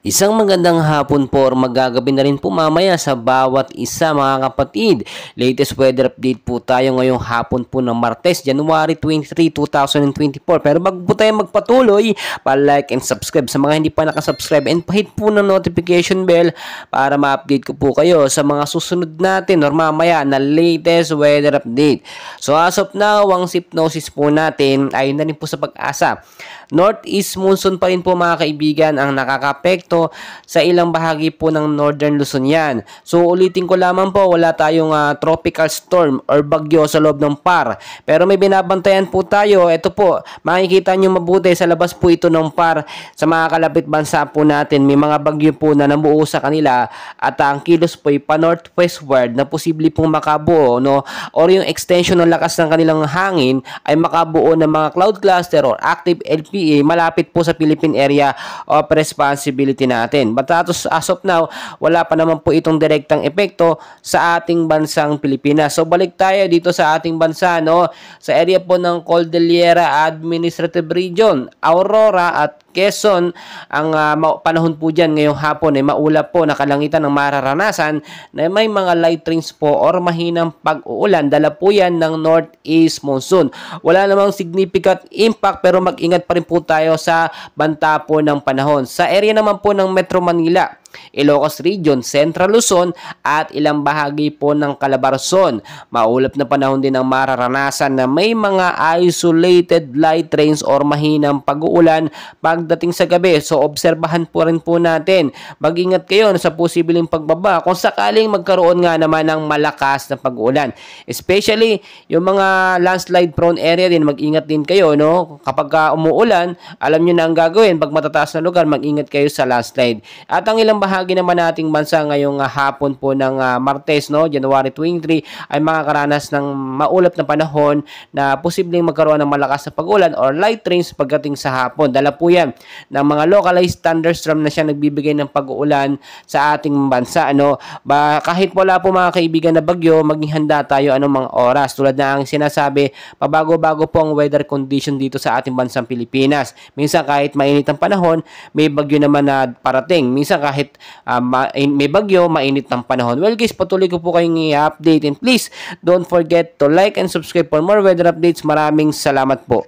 Isang magandang hapon po or magagabi na rin po mamaya sa bawat isa mga kapatid. Latest weather update po tayo ngayong hapon po ng Martes, January 23, 2024. Pero bago po tayo magpatuloy, pa-like and subscribe sa mga hindi pa nakasubscribe and pahit po ng notification bell para ma-update ko po kayo sa mga susunod natin or mamaya na latest weather update. So as of now, ang hypnosis po natin ay na rin po sa pag-asa. Northeast monsoon pa rin po mga kaibigan ang nakakapekto sa ilang bahagi po ng Northern Luzon yan. So ulitin ko lamang po, wala tayong tropical storm or bagyo sa loob ng PAR. Pero may binabantayan po tayo. Ito po, makikita nyo mabuti sa labas po ito ng PAR sa mga kalapit bansa po natin. May mga bagyo po na nabuo sa kanila at ang kilos po ay pa-northwestward na posible pong makabuo, no? Or yung extension ng lakas ng kanilang hangin ay makabuo ng mga cloud cluster or active LPA malapit po sa Philippine Area of Responsibility natin. But as of now, wala pa naman po itong direktang epekto sa ating bansang Pilipinas. So balik tayo dito sa ating bansa, no? Sa area po ng Cordillera Administrative Region, Aurora at Quezon, ang panahon po dyan ngayong hapon ay maulap po na kalangitan ng mararanasan na may mga light rains po or mahinang pag-uulan. Dala po yan ng northeast monsoon. Wala namang significant impact pero mag-ingat pa rin po tayo sa banta po ng panahon. Sa area naman po ng Metro Manila, Ilocos Region, Central Luzon at ilang bahagi po ng Calabarzon. Maulap na panahon din ang mararanasan na may mga isolated light rains or mahinang pag-uulan pagdating sa gabi. So obserbahan po rin po natin. Mag-ingat kayo sa posibleng pagbaba kung sakaling magkaroon nga naman ng malakas na pag-uulan. Especially yung mga landslide prone area din, mag-ingat din kayo, no? Kapag umuulan, alam nyo na ang gagawin. Pag matataas na lugar, mag-ingat kayo sa landslide. At ang ilang bahagi naman nating bansa ngayong hapon po ng Martes, no, January 23 ay makakaranas ng maulap na panahon na posibleng magkaroon ng malakas na pag-ulan or light rains pagdating sa hapon. Dala po yan ng mga localized thunderstorm na siya nagbibigay ng pag-uulan sa ating bansa, ano. Kahit wala po mga kaibigan na bagyo, maging handa tayo anong mga oras. Tulad na ang sinasabi, pabago-bago po ang weather condition dito sa ating bansang Pilipinas. Minsan kahit mainit ang panahon, may bagyo naman na parating. Minsan kahit may bagyo, mainit ng panahon. Well guys, patuloy ko po kayong i-update and please don't forget to like and subscribe for more weather updates. Maraming salamat po.